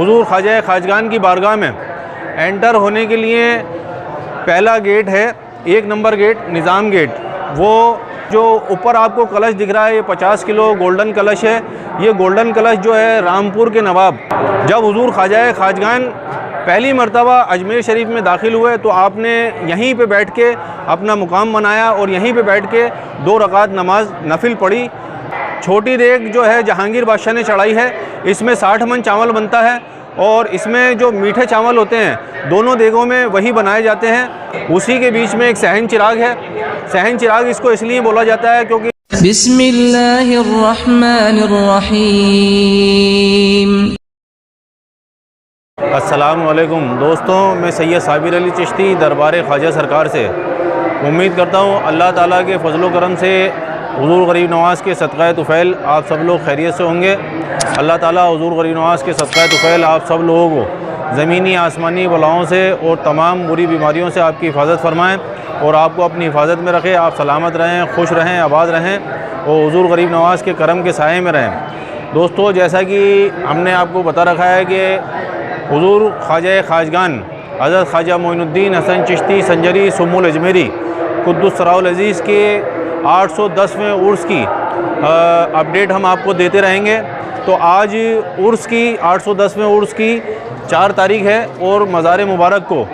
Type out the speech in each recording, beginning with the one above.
हुजूर ख्वाजा खाजगान की बारगाह में एंटर होने के लिए पहला गेट है, 1 नंबर गेट निज़ाम गेट। वो जो ऊपर आपको कलश दिख रहा है ये 50 किलो गोल्डन कलश है। ये गोल्डन कलश जो है रामपुर के नवाब जब हुजूर ख्वाजा खाजगान पहली मर्तबा अजमेर शरीफ में दाखिल हुए तो आपने यहीं पे बैठ के अपना मुकाम बनाया और यहीं पे बैठ के 2 रकात नमाज नफिल पढ़ी। छोटी देग जो है जहांगीर बादशाह ने चढ़ाई है, इसमें 60 मन चावल बनता है और इसमें जो मीठे चावल होते हैं दोनों देगों में वही बनाए जाते हैं। उसी के बीच में एक सहन चिराग है। सहन चिराग इसको इसलिए बोला जाता है क्योंकि बिस्मिल्लाहिर्रहमानिर्रहीम। अस्सलाम वालेकुम दोस्तों, मैं सैयद साबिर अली चिश्ती दरबार ख्वाजा सरकार से उम्मीद करता हूँ अल्लाह ताला के फजल करम से हुजूर गरीब नवाज़ के सदक़ा तुफ़ैल आप सब लोग खैरियत से होंगे। अल्लाह ताला हुजूर गरीब नवाज़ के सदक़ा तुफ़ैल आप सब लोगों को ज़मीनी आसमानी बलाओं से और तमाम बुरी बीमारियों से आपकी हिफाजत फरमाएँ और आपको अपनी हिफाजत में रखें। आप सलामत रहें, खुश रहें, आबाद रहें और हुजूर गरीब नवाज़ के करम के साए में रहें। दोस्तों, जैसा कि हमने आपको बता रखा है कि हुजूर ख्वाजा खाजगान हज़रत ख्वाजा मोइनुद्दीन हसन चिश्ती संजरी सुम्मुल अजमेरी कुद्दुस सराउल अज़ीज़ के 810वें उर्स की अपडेट हम आपको देते रहेंगे। तो आज उर्स की 810वें उर्स की 4 तारीख़ है और मज़ार मुबारक को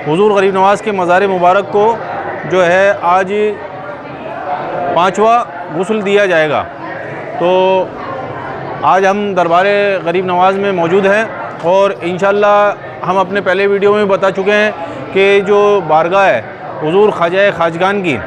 हुजूर गरीब नवाज़ के मज़ार मुबारक को जो है आज 5वां गुस्ल दिया जाएगा। तो आज हम दरबार गरीब नवाज़ में मौजूद हैं और इंशाअल्लाह हम अपने पहले वीडियो में बता चुके हैं कि जो बारगाह है हुजूर ख्वाजा खाजगान की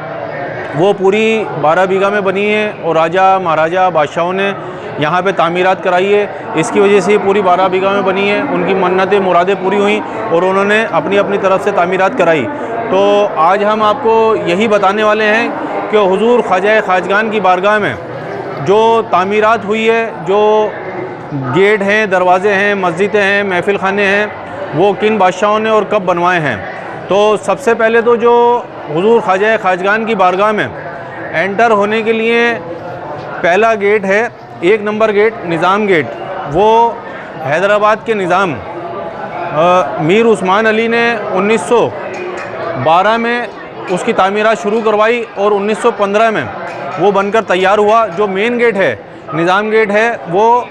वो पूरी 12 बीघा में बनी है और राजा महाराजा बादशाहों ने यहाँ पे तामीरात कराई है। इसकी वजह से पूरी 12 बीघा में बनी है। उनकी मन्नतें मुरादें पूरी हुई और उन्होंने अपनी अपनी तरफ से तामीरात कराई। तो आज हम आपको यही बताने वाले हैं कि हुजूर ख्वाजा खाजगान की बारगाह में जो तामीरात हुई है, जो गेट हैं, दरवाज़े हैं, मस्जिदें हैं, महफ़िल खाने हैं, वो किन बादशाहों ने और कब बनवाए हैं। तो सबसे पहले तो जो हुजूर ख्वाजा खाजगान की बारगाह में एंटर होने के लिए पहला गेट है, 1 नंबर गेट निज़ाम गेट। वो हैदराबाद के निज़ाम मीर उस्मान अली ने 1912 में उसकी तामीरात शुरू करवाई और 1915 में वो बनकर तैयार हुआ। जो मेन गेट है, निज़ाम गेट है, वो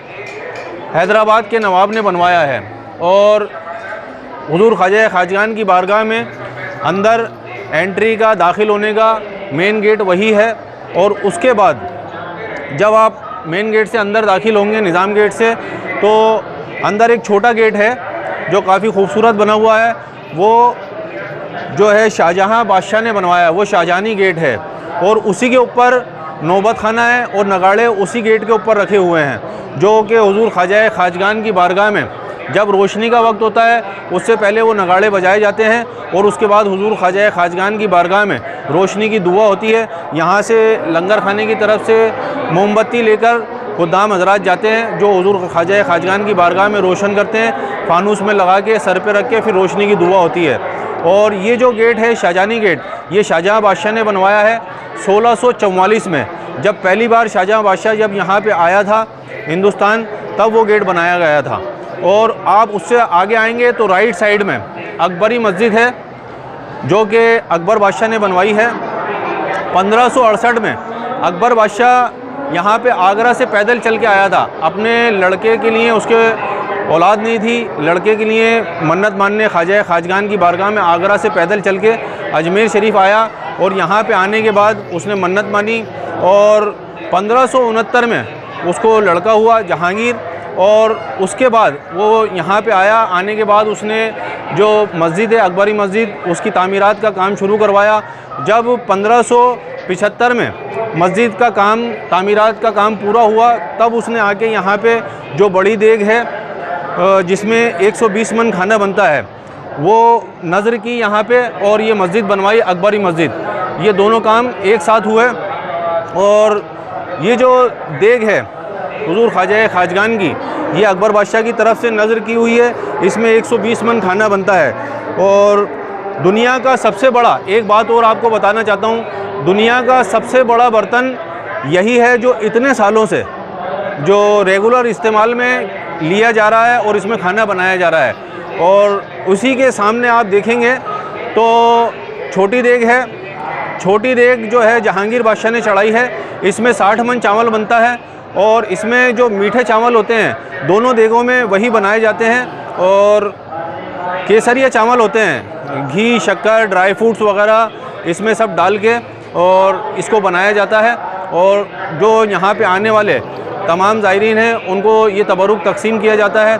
हैदराबाद के नवाब ने बनवाया है। और हुजूर ख्वाजा खाजगान की बारगाह में अंदर एंट्री का, दाखिल होने का मेन गेट वही है। और उसके बाद जब आप मेन गेट से अंदर दाखिल होंगे निज़ाम गेट से, तो अंदर एक छोटा गेट है जो काफ़ी खूबसूरत बना हुआ है। वो जो है शाहजहाँ बादशाह ने बनवाया, वो शाहजहानी गेट है और उसी के ऊपर नौबत खाना है और नगाड़े उसी गेट के ऊपर रखे हुए हैं, जो कि हुजूर ख्वाजा खाजगान की बारगाह में जब रोशनी का वक्त होता है उससे पहले वो नगाड़े बजाए जाते हैं और उसके बाद हुजूर ख्वाजा खाजगान की बारगाह में रोशनी की दुआ होती है। यहाँ से लंगर खाने की तरफ से मोमबत्ती लेकर खुदाम हजरात जाते हैं जो हुजूर ख्वाजा खाजगान की बारगाह में रोशन करते हैं, फानूस में लगा के सर पे रख के फिर रोशनी की दुआ होती है। और ये जो गेट है शाहजहानी गेट, ये शाहजहाँ बादशाह ने बनवाया है 1644 में। जब पहली बार शाहजहाँ बादशाह जब यहाँ पे आया था हिंदुस्तान, तब वो गेट बनाया गया था। और आप उससे आगे आएंगे तो राइट साइड में अकबरी मस्जिद है जो कि अकबर बादशाह ने बनवाई है। 1568 में अकबर बादशाह यहाँ पे आगरा से पैदल चल के आया था अपने लड़के के लिए। उसके औलाद नहीं थी, लड़के के लिए मन्नत मानने ख्वाजा खाजगान की बारगाह में आगरा से पैदल चल के अजमेर शरीफ आया और यहाँ पे आने के बाद उसने मन्नत मानी और 1569 में उसको लड़का हुआ जहांगीर। और उसके बाद वो यहाँ पे आया, आने के बाद उसने जो मस्जिद है अकबरी मस्जिद, उसकी तामीरात का काम शुरू करवाया। जब 1575 में मस्जिद का काम, तामीरात का काम पूरा हुआ, तब उसने आके यहाँ पे जो बड़ी देग है जिसमें 120 मन खाना बनता है, वो नज़र की यहाँ पे और ये मस्जिद बनवाई अकबरी मस्जिद। ये दोनों काम एक साथ हुए। और ये जो देग है हुजूर ख्वाजा खाजगान की, ये अकबर बादशाह की तरफ से नज़र की हुई है। इसमें 120 मन खाना बनता है। और दुनिया का सबसे बड़ा, एक बात और आपको बताना चाहता हूँ, दुनिया का सबसे बड़ा बर्तन यही है जो इतने सालों से जो रेगुलर इस्तेमाल में लिया जा रहा है और इसमें खाना बनाया जा रहा है। और उसी के सामने आप देखेंगे तो छोटी देग है। छोटी देग जो है जहांगीर बादशाह ने चढ़ाई है। इसमें 60 मन चावल बनता है और इसमें जो मीठे चावल होते हैं दोनों देगों में वही बनाए जाते हैं और केसरिया चावल होते हैं, घी, शक्कर, ड्राई फ्रूट्स वगैरह इसमें सब डाल के और इसको बनाया जाता है। और जो यहाँ पे आने वाले तमाम ज़ायरीन हैं उनको ये तबरुक तकसीम किया जाता है।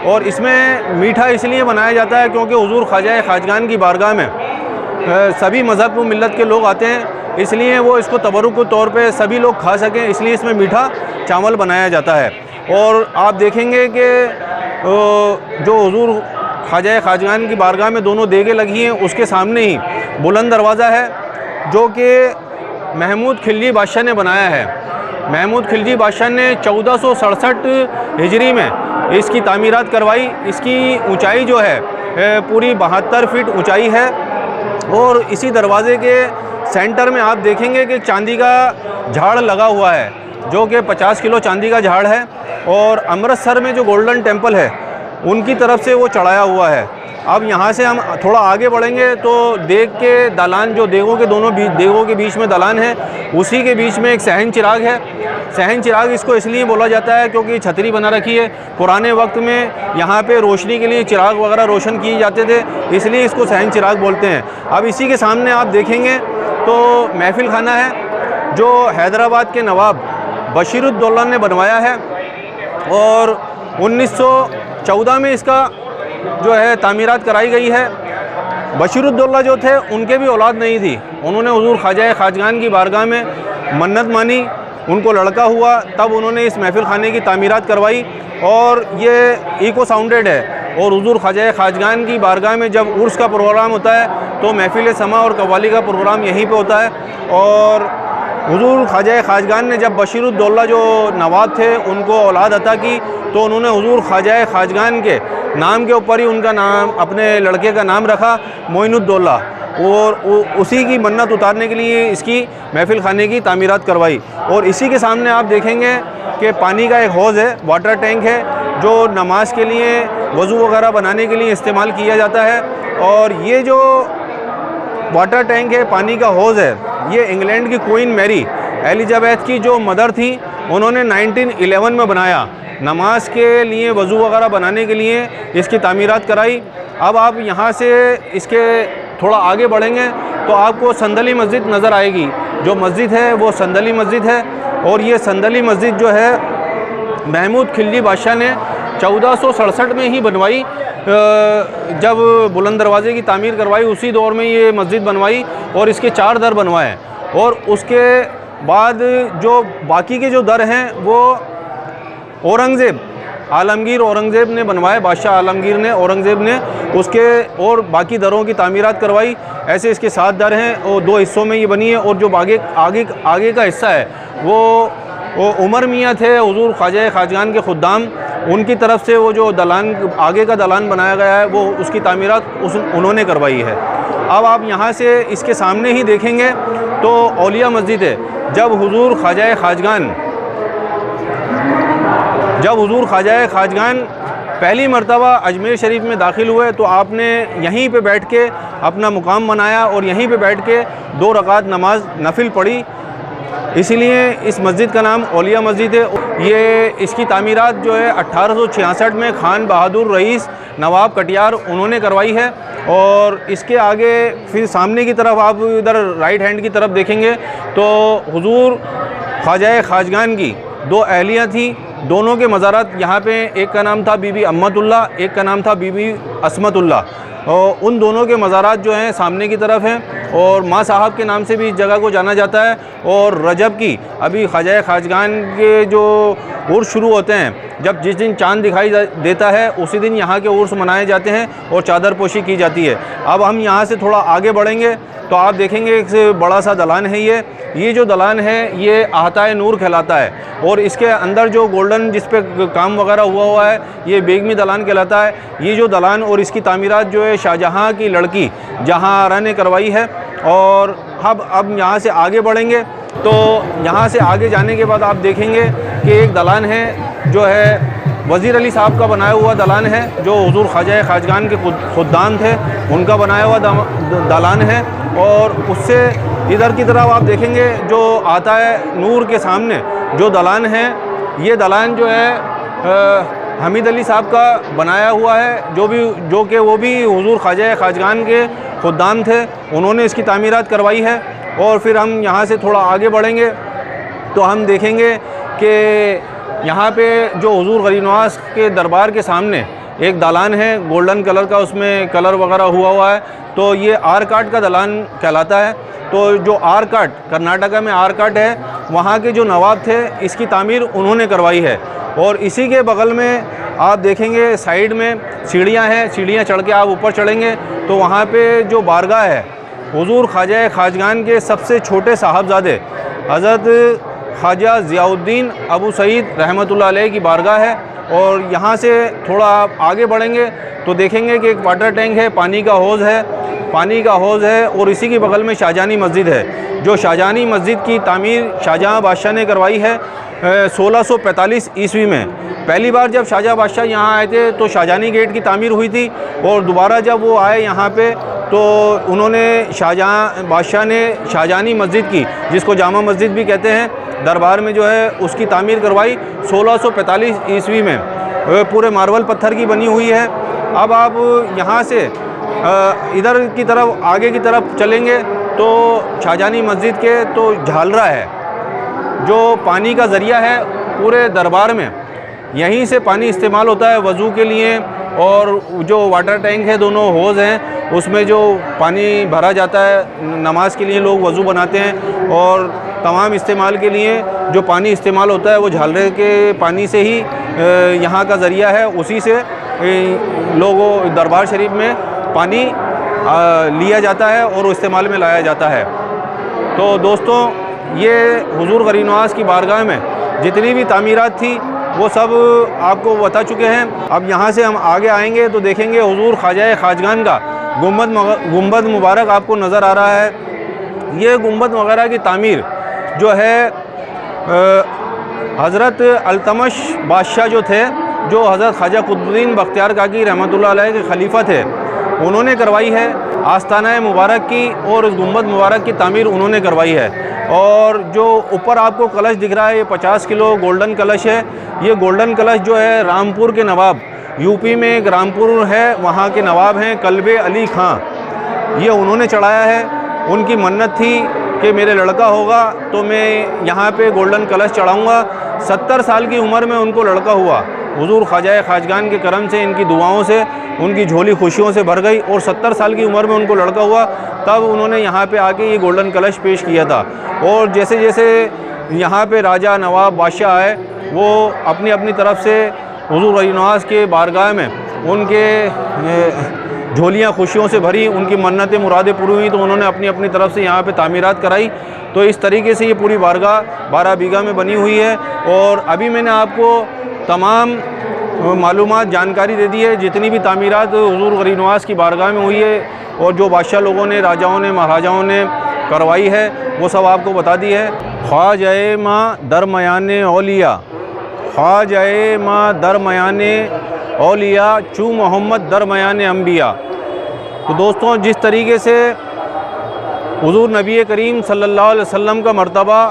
और इसमें मीठा इसलिए बनाया जाता है क्योंकि हुजूर ख्वाजा खाजगान की बारगाह में सभी मज़हब व मिल्लत के लोग आते हैं, इसलिए वो इसको तबरुक के तौर पे सभी लोग खा सकें, इसलिए इसमें मीठा चावल बनाया जाता है। और आप देखेंगे कि जो हुजूर ख्वाजा खाजगान की बारगाह में दोनों देगें लगी हैं, उसके सामने ही बुलंद दरवाज़ा है जो कि महमूद खिलजी बादशाह ने बनाया है। महमूद खिलजी बादशाह ने 1467 हिजरी में इसकी तामीरात करवाई। इसकी ऊंचाई जो है पूरी 72 फीट ऊंचाई है। और इसी दरवाज़े के सेंटर में आप देखेंगे कि चांदी का झाड़ लगा हुआ है जो कि 50 किलो चांदी का झाड़ है। और अमृतसर में जो गोल्डन टेम्पल है उनकी तरफ से वो चढ़ाया हुआ है। अब यहाँ से हम थोड़ा आगे बढ़ेंगे तो देग के दालान, जो देगों के दोनों देगों के बीच में दालान है, उसी के बीच में एक सहन चिराग है। सहन चिराग इसको इसलिए बोला जाता है क्योंकि छतरी बना रखी है। पुराने वक्त में यहाँ पे रोशनी के लिए चिराग वगैरह रोशन किए जाते थे, इसलिए इसको सहन चिराग बोलते हैं। अब इसी के सामने आप देखेंगे तो महफिल खाना है जो हैदराबाद के नवाब बशीरुद्दौला ने बनवाया है। और 1914 में इसका जो है तामीरात कराई गई है। बशीरुद्दौला जो थे उनके भी औलाद नहीं थी, उन्होंने हुजूर ख्वाजा खाजगान की बारगाह में मन्नत मानी, उनको लड़का हुआ, तब उन्होंने इस महफिल खाने की तामीरात करवाई। और ये इको साउंडेड है। और हुजूर ख्वाजा खाजगान की बारगाह में जब उर्स का प्रोग्राम होता है तो महफिल समा और कव्वाली का प्रोग्राम यहीं पे होता है। और हुजूर ख्वाजा खाजगान ने जब बशीरुद्दौला जो नवाब थे उनको औलाद अता की तो उन्होंने हुजूर ख्वाजा खाजगान के नाम के ऊपर ही उनका नाम, अपने लड़के का नाम रखा मोइनुद्दौला। और उसी की मन्नत उतारने के लिए इसकी महफिल खाने की तामीरात करवाई। और इसी के सामने आप देखेंगे कि पानी का एक हौज़ है, वाटर टैंक है जो नमाज के लिए, वज़ू वगैरह बनाने के लिए इस्तेमाल किया जाता है। और ये जो वाटर टैंक है, पानी का हौज़ है, ये इंग्लैंड की क्वीन मैरी एलिजाबेथ की जो मदर थी उन्होंने 1911 में बनाया। नमाज के लिए, वज़ू वगैरह बनाने के लिए इसकी तामीरात कराई। अब आप यहाँ से इसके थोड़ा आगे बढ़ेंगे तो आपको संदली मस्जिद नज़र आएगी। जो मस्जिद है वो संदली मस्जिद है। और ये संदली मस्जिद जो है महमूद खिलजी बादशाह ने 1467 में ही बनवाई। जब बुलंद दरवाज़े की तामीर करवाई उसी दौर में ये मस्जिद बनवाई और इसके 4 दर बनवाए। और उसके बाद जो बाकी के जो दर हैं वो औरंगज़ेब, आलमगीर औरंगज़ेब ने बनवाए, बादशाह आलमगीर ने, औरंगज़ेब ने उसके और बाकी दरों की तामीरात करवाई। ऐसे इसके 7 दर हैं और 2 हिस्सों में ये बनी है। और जो आगे का हिस्सा है वो उमर मियाँ थे, हुजूर ख्वाजा खाजगान के खुद्दाम, उनकी तरफ से वो जो दलान, आगे का दलान बनाया गया है, वो उसकी तामीरात उन्होंने करवाई है। अब आप यहाँ से इसके सामने ही देखेंगे तो औलिया मस्जिद है। जब हुजूर ख्वाजा खाजगान पहली मर्तबा अजमेर शरीफ में दाखिल हुए तो आपने यहीं पे बैठ के अपना मुकाम बनाया और यहीं पे बैठ के 2 रकात नमाज नफिल पढ़ी, इसीलिए इस मस्जिद का नाम औलिया मस्जिद है। ये इसकी तामीरात जो है 1866 में खान बहादुर रईस नवाब कटियार उन्होंने करवाई है। और इसके आगे फिर सामने की तरफ आप इधर राइट हैंड की तरफ देखेंगे तो हुजूर ख्वाजा खाजगान की 2 अहलियाँ थी, दोनों के मज़ारात यहाँ पे, एक का नाम था बीबी अम्मतुल्ला, एक का नाम था बीबी अस्मतुल्ला। और उन दोनों के मज़ारात जो हैं सामने की तरफ हैं। और माँ साहब के नाम से भी इस जगह को जाना जाता है। और रजब की अभी ख्वाजा खाजगान के जो उर्स शुरू होते हैं, जब जिस दिन चाँद दिखाई देता है उसी दिन यहाँ के उर्स मनाए जाते हैं और चादर पोशी की जाती है। अब हम यहाँ से थोड़ा आगे बढ़ेंगे तो आप देखेंगे एक बड़ा सा दलान है। ये जो दलान है ये आहताए नूर कहलाता है। और इसके अंदर जो गोल्डन जिस पे काम वगैरह हुआ है ये बेगमी दलान कहलाता है। ये जो दलान और इसकी तामीरात जो है शाहजहाँ की लड़की जहाँ आरा ने करवाई है। और अब यहाँ से आगे बढ़ेंगे तो यहाँ से आगे जाने के बाद आप देखेंगे कि एक दलान है जो है वज़ीर अली साहब का बनाया हुआ दलान है, जो हुज़ूर ख्वाजा खाजगान के खुद्दाम थे उनका बनाया हुआ दलान है। और उससे इधर की तरफ आप देखेंगे जो आता है नूर के सामने जो दलान है, ये दलान जो है हमीद अली साहब का बनाया हुआ है, जो कि वो भी हुज़ूर ख्वाजा खाजगान के खुद्दाम थे, उन्होंने इसकी तामीरात करवाई है। और फिर हम यहाँ से थोड़ा आगे बढ़ेंगे तो हम देखेंगे कि यहाँ पे जो हुज़ूर गरीब नवाज़ के दरबार के सामने एक दालान है गोल्डन कलर का, उसमें कलर वगैरह हुआ है, तो ये आरकाट का दालान कहलाता है। तो जो आरकाट कर्नाटका में आरकाट है, वहाँ के जो नवाब थे इसकी तामीर उन्होंने करवाई है। और इसी के बगल में आप देखेंगे साइड में सीढ़ियाँ हैं, सीढ़ियाँ चढ़ के आप ऊपर चढ़ेंगे तो वहाँ पे जो बारगाह है हुज़ूर ख्वाजा खाजगान के सबसे छोटे साहबजादे हज़रत ख्वाजा ज़ियाउद्दीन अबू सईद रहमतुल्लाह अलैह की बारगाह है। और यहाँ से थोड़ा आप आगे बढ़ेंगे तो देखेंगे कि एक वाटर टैंक है, पानी का हौज़ है और इसी के बगल में शाहजहानी मस्जिद है। जो शाहजहानी मस्जिद की तामीर शाहजहाँ बादशाह ने करवाई है 1645 ईस्वी में। पहली बार जब शाहजहाँ बादशाह यहाँ आए थे तो शाहजहानी गेट की तामीर हुई थी, और दोबारा जब वो आए यहाँ पे तो उन्होंने शाहजहाँ बादशाह ने शाहजहानी मस्जिद की, जिसको जामा मस्जिद भी कहते हैं, दरबार में जो है उसकी तामीर करवाई 1645 ईस्वी में। पूरे मार्बल पत्थर की बनी हुई है। अब आप यहाँ से इधर की तरफ आगे की तरफ चलेंगे तो शाहजहानी मस्जिद के तो झालरा है, जो पानी का ज़रिया है पूरे दरबार में। यहीं से पानी इस्तेमाल होता है वज़ू के लिए, और जो वाटर टैंक है, दोनों हौज़ हैं, उसमें जो पानी भरा जाता है नमाज के लिए लोग वज़ू बनाते हैं। और तमाम इस्तेमाल के लिए जो पानी इस्तेमाल होता है वो झालरे के पानी से ही यहाँ का ज़रिया है, उसी से लोगों दरबार शरीफ में पानी लिया जाता है और इस्तेमाल में लाया जाता है। तो दोस्तों, ये हुज़ूर गरीब नवाज़ की बारगाह में जितनी भी तामीरात थी वो सब आपको बता चुके हैं। अब यहाँ से हम आगे आएंगे तो देखेंगे हुज़ूर ख्वाजा खाजगान का गुंबद मुबारक आपको नज़र आ रहा है। ये गुंबद वगैरह की तामीर जो है हज़रत अल्तमश बादशाह जो थे, जो हज़रत ख्वाजा कुतुबुद्दीन बख्तियार काकी रहमतुल्लाह अलैह के खलीफा थे, उन्होंने करवाई है। आस्ताना मुबारक की और उस गुंबद मुबारक की तामीर उन्होंने करवाई है। और जो ऊपर आपको कलश दिख रहा है, ये 50 किलो गोल्डन कलश है। ये गोल्डन कलश जो है रामपुर के नवाब, यूपी में एक रामपुर है, वहाँ के नवाब हैं कल्बे अली खां, ये उन्होंने चढ़ाया है। उनकी मन्नत थी कि मेरे लड़का होगा तो मैं यहाँ पे गोल्डन कलश चढ़ाऊँगा। 70 साल की उम्र में उनको लड़का हुआ। हुज़ूर ख्वाजा खाजगान के करम से, इनकी दुआओं से उनकी झोली खुशियों से भर गई, और 70 साल की उम्र में उनको लड़का हुआ। तब उन्होंने यहाँ पे आके ये गोल्डन कलश पेश किया था। और जैसे जैसे यहाँ पे राजा नवाब बादशाह आए, वो अपनी अपनी तरफ से हुज़ूर गरीब नवाज़ के बारगाह में उनके झोलियाँ खुशियों से भरी, उनकी मन्नतें मुरादें पूरी हुई, तो उन्होंने अपनी अपनी तरफ से यहाँ पे तामीरात कराई। तो इस तरीके से ये पूरी बारगाह 12 बीघा में बनी हुई है। और अभी मैंने आपको तमाम मालूमात जानकारी दे दी है, जितनी भी तामीरात हुज़ूर गरीब नवाज़ की बारगाह में हुई है और जो बादशाह लोगों ने, राजाओं ने, महाराजाओं ने करवाई है, वो सब आपको बता दी है। ख्वाजा माँ दरमयाने औलिया, ख्वाजा माँ दरमयाने औलिया, चू मोहम्मद दरमयाने अम्बिया। तो दोस्तों, जिस तरीके से हुज़ूर नबी करीम सल्लल्लाहु अलैहि वसल्लम का मर्तबा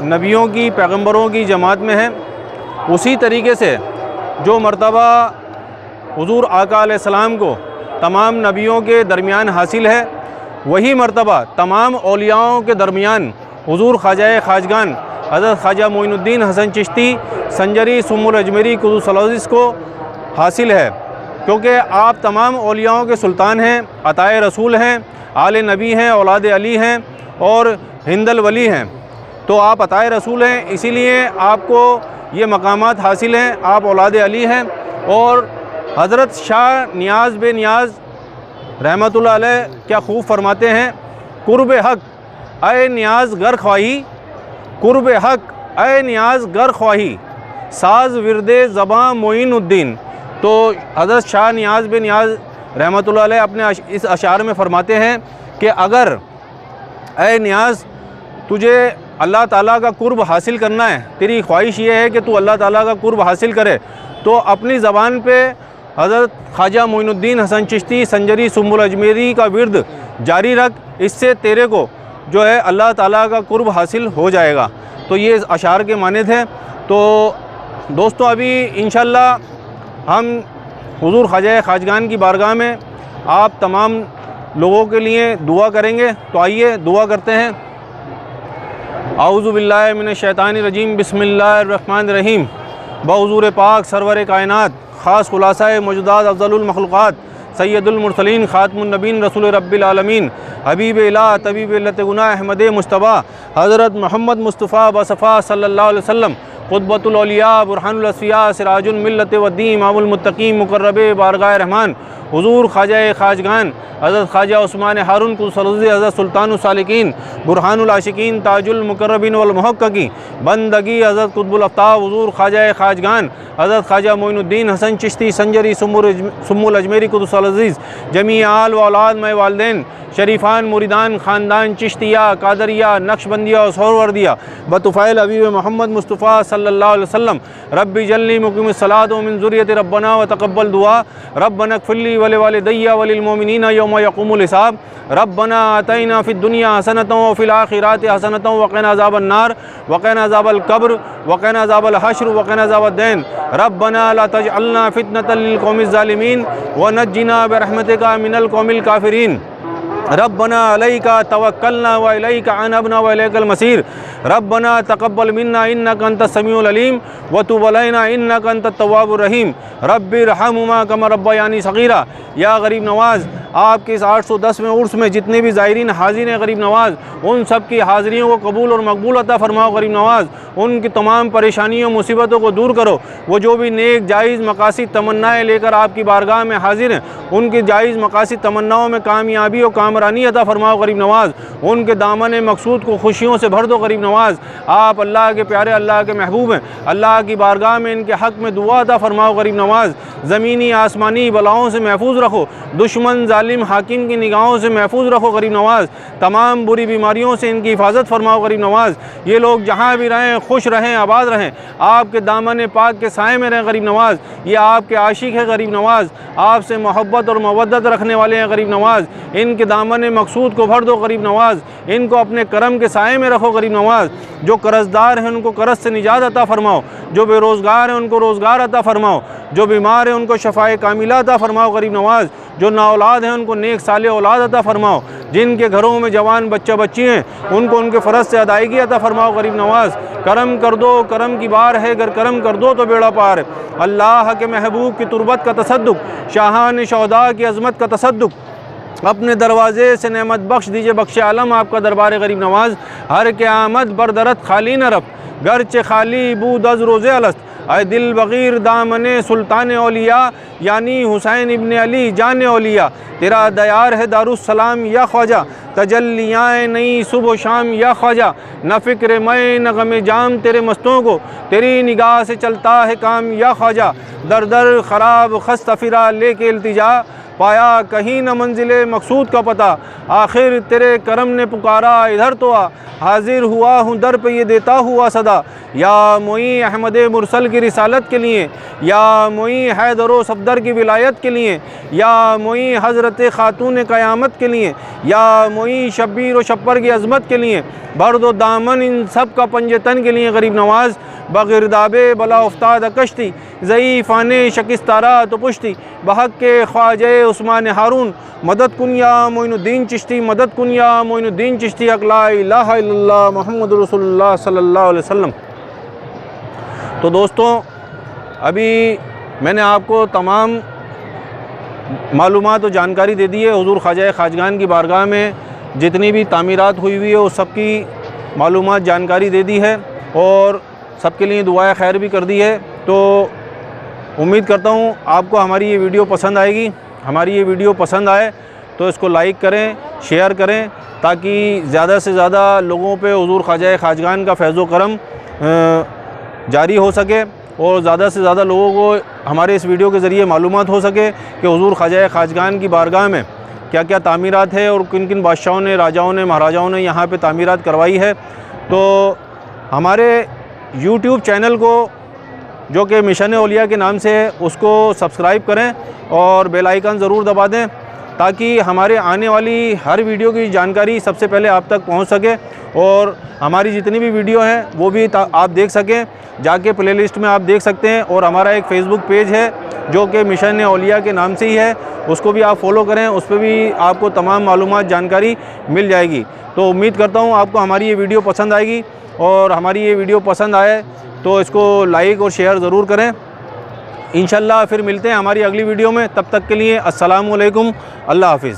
नबियों की, पैगंबरों की जमात में है, उसी तरीके से जो मर्तबा हुज़ूर आका अलैहिस्सलाम को तमाम नबियों के दरमियान हासिल है, वही मर्तबा तमाम औलियाओं के दरमियान हुज़ूर ख्वाजा खाजगान हज़रत ख्वाजा मोइनुद्दीन हसन चिश्ती संजरी सुमुल अजमेरी कुदुस को हासिल है। क्योंकि आप तमाम औलियाओं के सुल्तान हैं, अताए रसूल हैं, आले नबी हैं, औलाद अली हैं और हिंदल वली हैं। तो आप अताए रसूल हैं, इसीलिए आपको ये मकामात हासिल हैं। आप औलाद अली हैं। और हज़रत शाह नियाज़ बे नियाज़ रहमतुल्लाह अलैह क्या खूब फरमाते हैं, कुर्ब हक़ ए नियाज़ गर ख्वाही, कुर्ब हक़ ए नियाज़ गर ख्वाही, साज विरदे ज़बां मोइनुद्दीन। तो हज़रत शाह नियाज़ बे नियाज़ रहमतुल्लाह अलैह अपने इस अशार में फ़रमाते हैं कि अगर ए नियाज़ तुझे अल्लाह ताला का कुर्ब हासिल करना है, तेरी ख्वाहिश ये है कि तू अल्लाह ताला का कुर्ब हासिल करे, तो अपनी ज़बान पे हज़रत ख्वाजा मोइनुद्दीन हसन चिश्ती संजरी सुम्बुल अजमेरी का विर्द जारी रख, इससे तेरे को जो है अल्लाह ताला का कुर्ब हासिल हो जाएगा। तो ये अशार के माने थे। तो दोस्तों अभी इंशाअल्लाह हम हुज़ूर ख्वाजा खाजगान की बारगाह में आप तमाम लोगों के लिए दुआ करेंगे। तो आइए दुआ करते हैं। आऊज़ु बिल्लाहि मिनश शैतानिर रजीम, बिस्मिल्लाहिर रहमानिर रहीम। बहुज़ूर पाक सरवर कायनात, ख़ास खुलासा मौजूदात, अफ़ज़लुल मखलूक़ात, सैयदुल मुरसलीन, ख़ातमुन नबीन, रसूल रब्बिल आलमीन, हबीब इलाह, तबीब इल्लत गुनाह, अहमद मुस्तफ़ा, हज़रत मोहम्मद मुस्तफ़ा बसफ़ा सल्लल्लाहु अलैहि वसल्लम, क़ुतबतुल औलिया, बुरहानुल अस्फ़िया, सिराजुल मिल्लत वद्दीन, इमामुल मुत्तक़ीन, मुक़र्रब बारगाह रहमान, हुज़ूर ख्वाजा खाजगान हज़रत ख्वाजा उस्मान हारून कुद्दसल्लज़, हज़रत सुल्तानुस सालिकीन, बुरहानुल आशिकीन, ताजुल मुक़र्रबीन वल मुहक्क़क़ीन, बंदगी हज़रत कुतुबुल आफ्ताब हुज़ूर ख्वाजा खाजगान हज़रत ख्वाजा मोइनुद्दीन हसन चिश्ती संजरी सुम्मुल अजमेरी कुद्दसल्लज़, जमी आल व औलाद में वालिदैन शरीफान मुरीदान ख़ानदान चिश्तिया, कादरिया, नक्शबंदिया और सोहरवर्दिया बतुफ़ैल हबीब मोहम्मद मुस्तफ़ा सल्लल्लाहु अलैहि वसल्लम, रब्बी जल्ली मुक़ीमिस सलात व मिन ज़ुर्रियति रब्बना व तक़ब्बल दुआ, रब्बना इग़फ़िरली व लिवालिदैया व लिलमुमिनीना यौम यक़ूमुल हिसाब, रब्बना आतैना फ़िद दुनिया हसनतन व फ़िल आख़िराति हसनतन व क़िना अज़ाबन नार व क़िना अज़ाबल क़ब्र व क़िना अज़ाबल हश्र व क़िना अज़ाबद दैन, रब्बना ला तजअलना फ़ितनतल लिल क़ौमिज़ ज़ालिमीन व नज्जिना बिरहमतिका मिनल क़ौमिल काफ़िरीन, रब्बना अलैका तवक्कलना व इलैका अनबना व इलैकल मसीर, रब्बना तक़ब्बल मिन्ना इन्नका अंतस समीउल अलीम व तुब अलैना इन्नका अंतत तव्वाबुर रहीम, रब्बिरहमुमा कमा रब्बयानी सग़ीरा। या गरीब नवाज़, आपके इस 810वें उर्स में जितने भी ज़ायरीन हाज़िर हैं गरीब नवाज़, उन सब की हाज़िरियों को कबूल और मकबूल अता फ़रमाओ गरीब नवाज़। उनकी तमाम परेशानियों मुसीबतों को दूर करो। वो जो भी नेक जायज़ मकासिद तमन्नाएँ लेकर आपकी बारगाह में हाज़िर हैं, उनकी जायज़ मकासिद तमन्नाओं में कामयाबी और कामरानी अता फ़रमाओ गरीब नवाज़। उनके दामन मकसूद को खुशियों से भर दो गरीब नवाज़। आप अल्लाह के प्यारे, अल्लाह के महबूब हैं। अल्लाह की बारगाह में इनके हक़ में दुआ अता फ़रमाओ गरीब नवाज़। ज़मीनी आसमानी बलाओं से महफूज रखो, दुश्मन जालिम हाकिम की निगाहों से महफूज रखो गरीब नवाज़। तमाम बुरी बीमारियों से इनकी हिफाजत फ़रमाओ गरीब नवाज़। ये लोग जहाँ भी रहें खुश रहें, आबाद रहें, आपके दामन पाक के साए में रहें गरीब नवाज़। ये आपके आशिक है गरीब नवाज़, आपसे मोहब्बत और मवद्दत रखने वाले हैं गरीब नवाज़। इनके दामन मकसूद को भर दो गरीब नवाज़। इनको अपने करम के साए में रखो गरीब नवाज़। जो कर्ज़दार हैं उनको कर्ज़ से निजात अता फ़रमाओ, जो बेरोज़गार हैं उनको रोज़गार अता फ़रमाओ, जो बीमार हैं उनको शफ़ाए कामिला अता फ़रमाओ गरीब नवाज़, जो नाऔलाद हैं उनको नेक साले औलाद अता फ़रमाओ, जिनके घरों में जवान बच्चा बच्ची हैं उनको उनके फ़र्ज़ से अदायगी अता फ़रमाओ गरीब नवाज़। करम कर दो, करम की बार है, अगर करम कर दो तो बेड़ा पार। अल्लाह के महबूब की तुरबत का तसद्दुक़, शाहान शौहदा की अज़मत का तसद्दुक़, अपने दरवाज़े से नेमत बख्श दीजिए बख्श आलम आपका दरबार गरीब नवाज़। हर क़यामत बरदरत खाली न रब, गर्च खाली बू दज़ रोज़े अलस्त, आए दिल बग़ीर दामने सुल्तान औलिया, यानी हुसैन इब्न अली जान औलिया। तेरा दयार है दारुस्सलाम या ख्वाजा, तजल्लियाँ नई सुबह शाम या ख्वाजा। न फ़िक्र मैं न गम जाम तेरे मस्तों को, तेरी निगाह से चलता है काम या ख्वाजा। दर दर ख़राब खस्ता फिरा लेके इल्तिजा, पाया कहीं न मंजिले मकसूद का पता। आखिर तेरे करम ने पुकारा इधर तो आ, हाजिर हुआ हूँ दर पे ये देता हुआ सदा। या मोई अहमद मुरसल की रिसालत के लिए, या मोई हैदर सफदर की विलायत के लिए, या मोई हज़रत ख़ातून क़यामत के लिए, या मोई शब्बीर व शप्पर की अज़मत के लिए। भर दो दामन इन सब का पंजतन के लिए गरीब नवाज़। बगिरदाबे बला उफ्ताद कश्ती, ज़ईफ़ाने शकिस्तारा तो पुश्ती। बहक के ख्वाजे उस्मान हारून, मदद कुन या मोइनुद्दीन चिश्ती, मदद कुन या मोइनुद्दीन चिश्ती। ला इलाहा इल्लल्लाह मुहम्मदुर रसूलुल्लाह सल्लल्लाहु अलैहि वसल्लम। तो दोस्तों अभी मैंने आपको तमाम मालूमात और जानकारी दे दी है। हुज़ूर ख्वाजा खाजगान की बारगाह में जितनी भी तामीरात हुई हुई है वो सब की मालूमात जानकारी दे दी है और सबके लिए दुआए खैर भी कर दी है। तो उम्मीद करता हूँ आपको हमारी ये वीडियो पसंद आएगी। हमारी ये वीडियो पसंद आए तो इसको लाइक करें, शेयर करें, ताकि ज़्यादा से ज़्यादा लोगों पे हुज़ूर ख्वाजा खाजगान का फैज़ व करम जारी हो सके और ज़्यादा से ज़्यादा लोगों को हमारे इस वीडियो के ज़रिए मालूमात हो सके कि हुज़ूर ख्वाजा खाजगान की बारगाह में क्या क्या तामीरात है और किन किन बादशाहों ने, राजाओं ने, महाराजाओं ने यहाँ पे तामीरात करवाई है। तो हमारे YouTube चैनल को जो कि मिशन औलिया के नाम से है, उसको सब्सक्राइब करें और बेल आइकन ज़रूर दबा दें ताकि हमारे आने वाली हर वीडियो की जानकारी सबसे पहले आप तक पहुंच सके और हमारी जितनी भी वीडियो हैं वो भी आप देख सकें। जाके प्लेलिस्ट में आप देख सकते हैं और हमारा एक फ़ेसबुक पेज है जो कि मिशन औलिया के नाम से ही है, उसको भी आप फॉलो करें, उस पर भी आपको तमाम मालूमात जानकारी मिल जाएगी। तो उम्मीद करता हूँ आपको हमारी ये वीडियो पसंद आएगी और हमारी ये वीडियो पसंद आए तो इसको लाइक और शेयर ज़रूर करें। इंशाल्लाह फिर मिलते हैं हमारी अगली वीडियो में, तब तक के लिए अस्सलामु अलैकुम, अल्लाह हाफिज़।